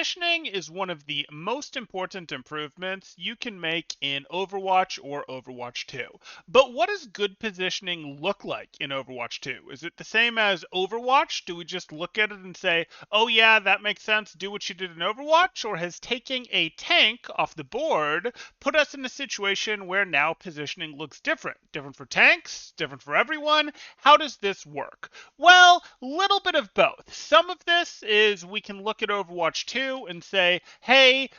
Positioning is one of the most important improvements you can make in Overwatch or Overwatch 2. But what does good positioning look like in Overwatch 2? Is it the same as Overwatch? Do we just look at it and say, oh yeah, that makes sense, do what you did in Overwatch? Or has taking a tank off the board put us in a situation where now positioning looks different? Different for tanks? Different for everyone? How does this work? Well, little bit of both. Some of this is we can look at Overwatch 2 and say, hey,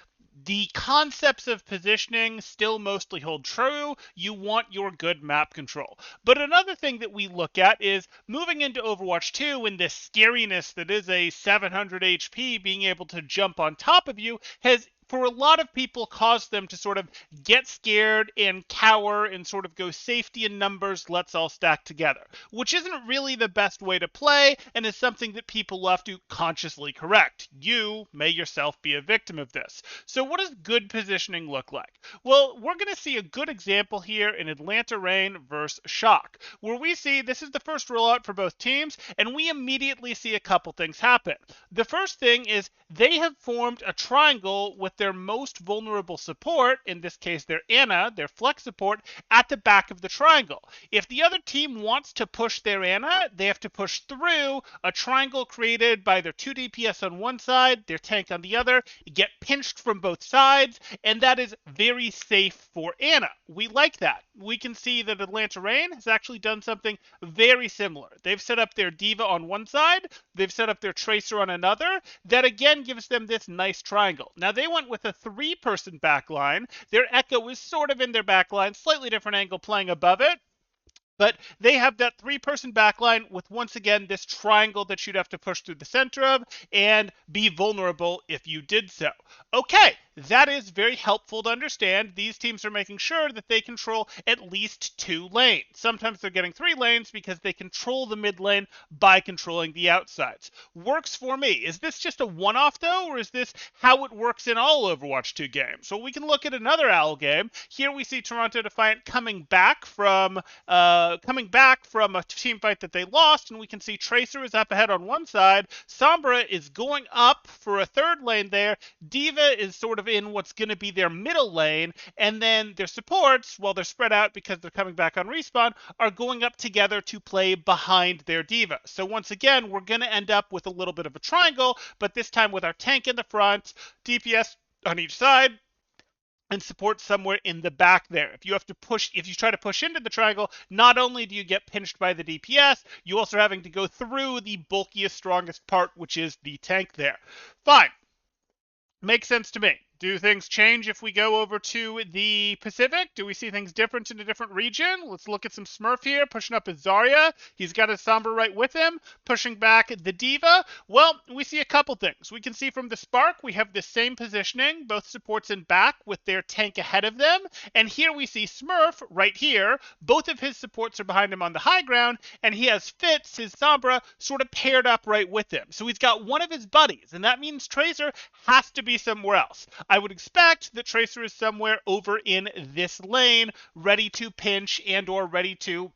the concepts of positioning still mostly hold true. You want your good map control. But another thing that we look at is moving into Overwatch 2 and the scariness that is a 700 HP being able to jump on top of you has, for a lot of people, caused them to sort of get scared and cower and sort of go safety in numbers, let's all stack together, which isn't really the best way to play and is something that people will have to consciously correct. You may yourself be a victim of this. So what does good positioning look like? Well, we're going to see a good example here in Atlanta Reign versus Shock, where we see this is the first rollout for both teams, and we immediately see a couple things happen. The first thing is they have formed a triangle with their most vulnerable support, in this case their Ana, their flex support, at the back of the triangle. If the other team wants to push their Ana, they have to push through a triangle created by their 2 DPS on one side, their tank on the other, get pinched from both sides, and that is very safe for Ana. We like that. We can see that Atlanta Reign has actually done something very similar. They've set up their D.Va on one side, they've set up their Tracer on another. That again gives them this nice triangle. Now they went with a 3-person backline. Their Echo is sort of in their backline, slightly different angle playing above it. But they have that 3-person backline with, once again, this triangle that you'd have to push through the center of and be vulnerable if you did so. Okay, that is very helpful to understand. These teams are making sure that they control at least 2 lanes. Sometimes they're getting 3 lanes because they control the mid lane by controlling the outsides. Works for me. Is this just a one-off, though, or is this how it works in all Overwatch 2 games? So we can look at another OWL game. Here we see Toronto Defiant coming back from a team fight that they lost, and we can see Tracer is up ahead on one side, Sombra is going up for a 3rd lane there, D.Va is sort of in what's going to be their middle lane, and then their supports, while they're spread out because they're coming back on respawn, are going up together to play behind their D.Va. So once again, we're going to end up with a little bit of a triangle, but this time with our tank in the front, DPS on each side, and support somewhere in the back there. If you try to push into the triangle, not only do you get pinched by the DPS, you also are having to go through the bulkiest, strongest part, which is the tank there. Fine. Makes sense to me. Do things change if we go over to the Pacific? Do we see things different in a different region? Let's look at some Smurf here, pushing up his Zarya. He's got his Sombra right with him, pushing back the D.Va. Well, we see a couple things. We can see from the Spark, we have the same positioning, both supports in back with their tank ahead of them. And here we see Smurf right here. Both of his supports are behind him on the high ground, and he has Fitz, his Sombra, sort of paired up right with him. So he's got one of his buddies, and that means Tracer has to be somewhere else. I would expect that Tracer is somewhere over in this lane, ready to pinch and or ready to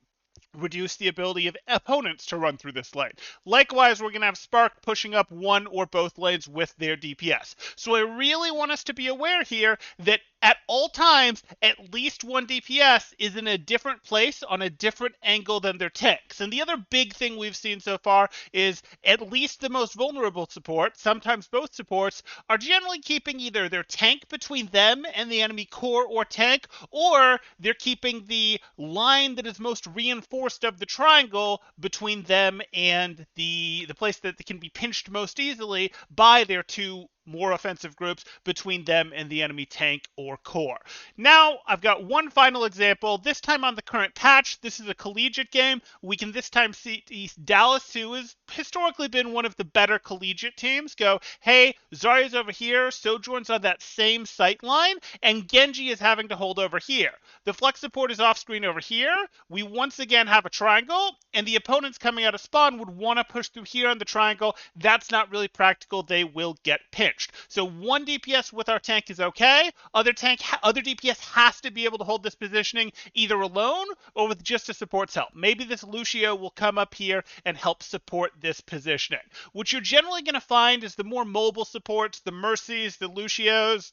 reduce the ability of opponents to run through this lane. Likewise, we're going to have Spark pushing up one or both lanes with their DPS. So I really want us to be aware here that at all times, at least one DPS is in a different place on a different angle than their tanks. And the other big thing we've seen so far is at least the most vulnerable support, sometimes both supports, are generally keeping either their tank between them and the enemy core or tank, or they're keeping the line that is most reinforced of the triangle between them and the place that can be pinched most easily by their 2 more offensive groups between them and the enemy tank or core. Now, I've got one final example, this time on the current patch. This is a collegiate game. We can this time see Dallas, who has historically been one of the better collegiate teams, go, hey, Zarya's over here, Sojourn's on that same sight line, and Genji is having to hold over here. The flex support is off screen over here. We once again have a triangle, and the opponents coming out of spawn would want to push through here on the triangle. That's not really practical. They will get pinched. pinched. So one DPS with our tank is okay. Other DPS has to be able to hold this positioning either alone or with just a support's help. Maybe this Lucio will come up here and help support this positioning. What you're generally going to find is the more mobile supports, the Mercies, the Lucios,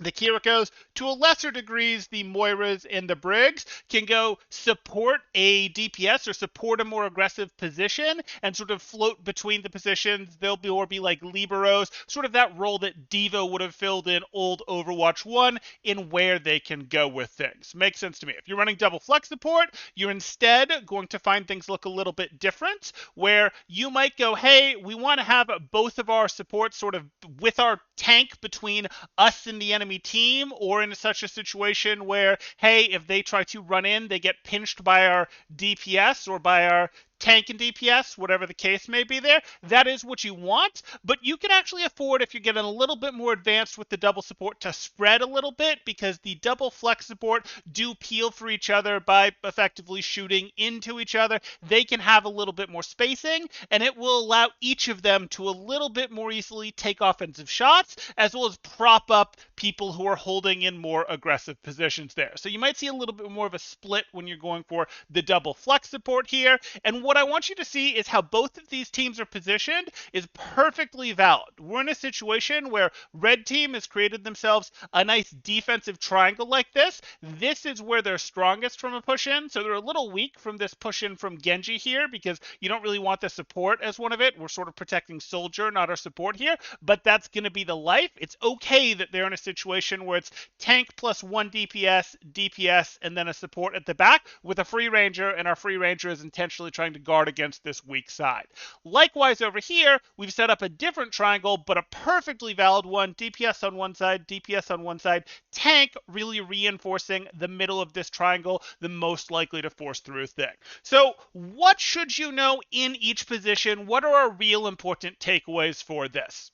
the Kirikos, to a lesser degrees, the Moiras and the Briggs can go support a DPS or support a more aggressive position and sort of float between the positions. They'll be like liberos, sort of that role that Devo would have filled in old Overwatch 1 in where they can go with things. Makes sense to me. If you're running double flex support, you're instead going to find things look a little bit different, where you might go, hey, we want to have both of our supports sort of with our tank between us and the enemy team, or in such a situation where, hey, if they try to run in, they get pinched by our DPS or by our tank and DPS, whatever the case may be there. That is what you want, but you can actually afford, if you're getting a little bit more advanced with the double support, to spread a little bit, because the double flex support do peel for each other by effectively shooting into each other. They can have a little bit more spacing, and it will allow each of them to a little bit more easily take offensive shots, as well as prop up people who are holding in more aggressive positions there. So you might see a little bit more of a split when you're going for the double flex support here. And what I want you to see is how both of these teams are positioned is perfectly valid. We're in a situation where red team has created themselves a nice defensive triangle like this. This is where they're strongest from a push-in, so they're a little weak from this push-in from Genji here, because you don't really want the support as one of it. We're sort of protecting Soldier, not our support here, but that's going to be the life. It's okay that they're in a situation where it's tank plus one DPS, and then a support at the back with a free ranger, and our free ranger is intentionally trying to guard against this weak side. Likewise over here, we've set up a different triangle, but a perfectly valid one. DPS on one side, DPS on one side, tank really reinforcing the middle of this triangle, the most likely to force through thing. So what should you know in each position? What are our real important takeaways for this?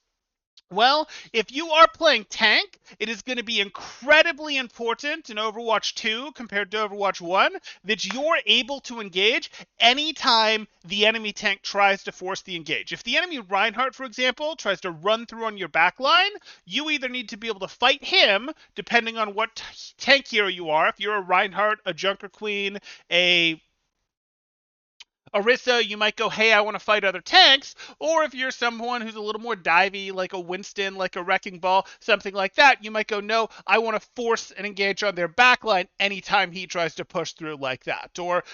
Well, if you are playing tank, it is going to be incredibly important in Overwatch 2 compared to Overwatch 1 that you're able to engage anytime the enemy tank tries to force the engage. If the enemy Reinhardt, for example, tries to run through on your backline, you either need to be able to fight him, depending on what tank hero you are. If you're a Reinhardt, a Junker Queen, a Orisa, you might go, hey, I want to fight other tanks. Or if you're someone who's a little more divey, like a Winston, like a Wrecking Ball, something like that, you might go, no, I want to force and engage on their backline anytime he tries to push through like that. Or,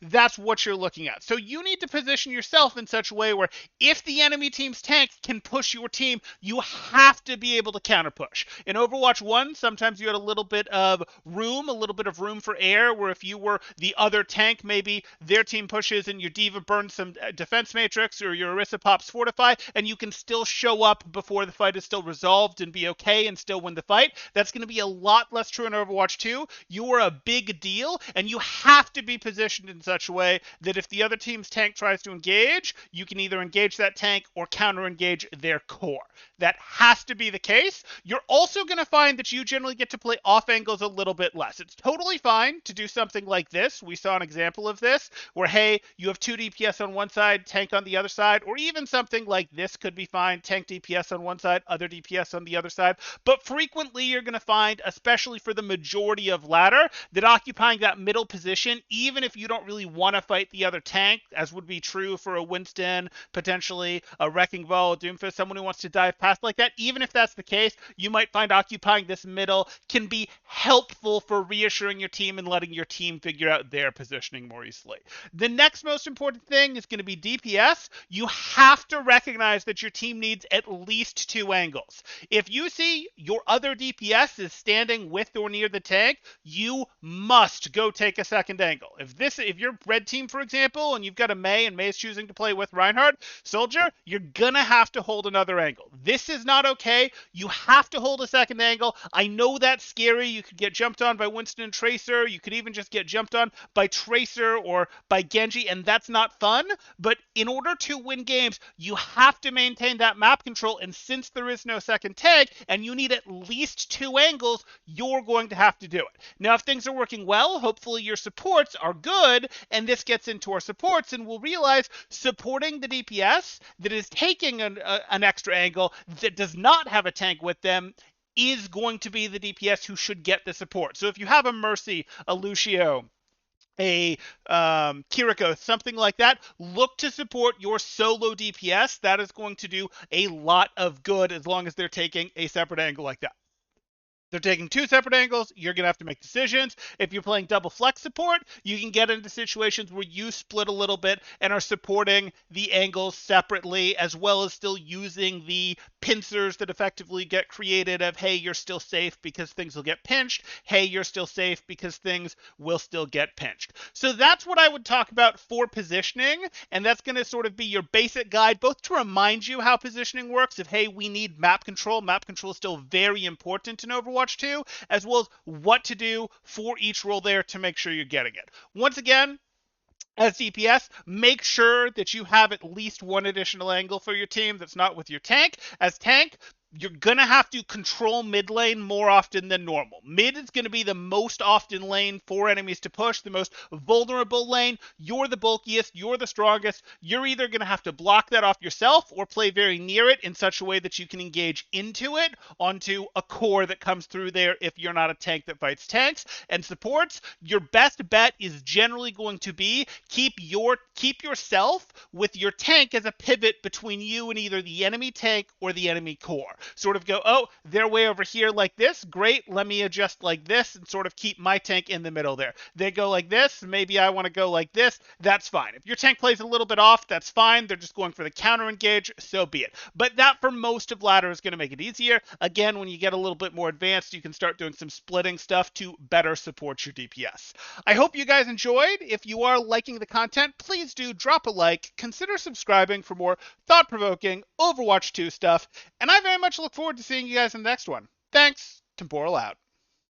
that's what you're looking at. So you need to position yourself in such a way where if the enemy team's tank can push your team, you have to be able to counter push. In Overwatch 1, sometimes you had a little bit of room for air, where if you were the other tank, maybe their team pushes and your D.Va burns some defense matrix, or your Orisa pops fortify, and you can still show up before the fight is still resolved and be okay and still win the fight. That's going to be a lot less true in Overwatch 2. You are a big deal, and you have to be positioned in such a way that if the other team's tank tries to engage, you can either engage that tank or counter-engage their core. That has to be the case. You're also going to find that you generally get to play off angles a little bit less. It's totally fine to do something like this. We saw an example of this, where, hey, you have two DPS on one side, tank on the other side, or even something like this could be fine. Tank DPS on one side, other DPS on the other side. But frequently you're going to find, especially for the majority of ladder, that occupying that middle position, even if you don't really want to fight the other tank, as would be true for a Winston, potentially a Wrecking Ball, a Doomfist, someone who wants to dive past like that, even if that's the case, you might find occupying this middle can be helpful for reassuring your team and letting your team figure out their positioning more easily. The next most important thing is going to be DPS. You have to recognize that your team needs at least two angles. If you see your other DPS is standing with or near the tank, you must go take a second angle. If you're red team, for example, and you've got a Mei and Mei's choosing to play with Reinhardt, Soldier, you're gonna have to hold another angle. This is not okay. You have to hold a second angle. I know that's scary. You could get jumped on by Winston and Tracer. You could even just get jumped on by Tracer or by Genji, and that's not fun. But in order to win games, you have to maintain that map control, and since there is no second tag, and you need at least two angles, you're going to have to do it. Now, if things are working well, hopefully your supports are good, good, and this gets into our supports, and we'll realize supporting the DPS that is taking an extra angle that does not have a tank with them is going to be the DPS who should get the support. So if you have a Mercy, a Lucio, a Kiriko, something like that, look to support your solo DPS. That is going to do a lot of good as long as they're taking a separate angle like that. They're taking two separate angles. You're going to have to make decisions. If you're playing double flex support, you can get into situations where you split a little bit and are supporting the angles separately, as well as still using the pincers that effectively get created of, hey, you're still safe because things will get pinched. Hey, you're still safe because things will still get pinched. So that's what I would talk about for positioning, and that's going to sort of be your basic guide, both to remind you how positioning works, if, hey, we need map control. Map control is still very important in Overwatch 2, as well as what to do for each role there to make sure you're getting it. Once again, as DPS, make sure that you have at least one additional angle for your team that's not with your tank. As tank, you're going to have to control mid lane more often than normal. Mid is going to be the most often lane for enemies to push, the most vulnerable lane. You're the bulkiest, you're the strongest. You're either going to have to block that off yourself or play very near it in such a way that you can engage into it onto a core that comes through there if you're not a tank that fights tanks and supports. Your best bet is generally going to be keep yourself with your tank as a pivot between you and either the enemy tank or the enemy core. Sort of go, oh, they're way over here like this. Great, let me adjust like this and sort of keep my tank in the middle there. They go like this. Maybe I want to go like this. That's fine. If your tank plays a little bit off, that's fine. They're just going for the counter engage, so be it. But that for most of ladder is going to make it easier. Again, when you get a little bit more advanced, you can start doing some splitting stuff to better support your DPS. I hope you guys enjoyed. If you are liking the content, please do drop a like, consider subscribing for more thought-provoking Overwatch 2 stuff, and I very much look forward to seeing you guys in the next one. Thanks. Temporal out.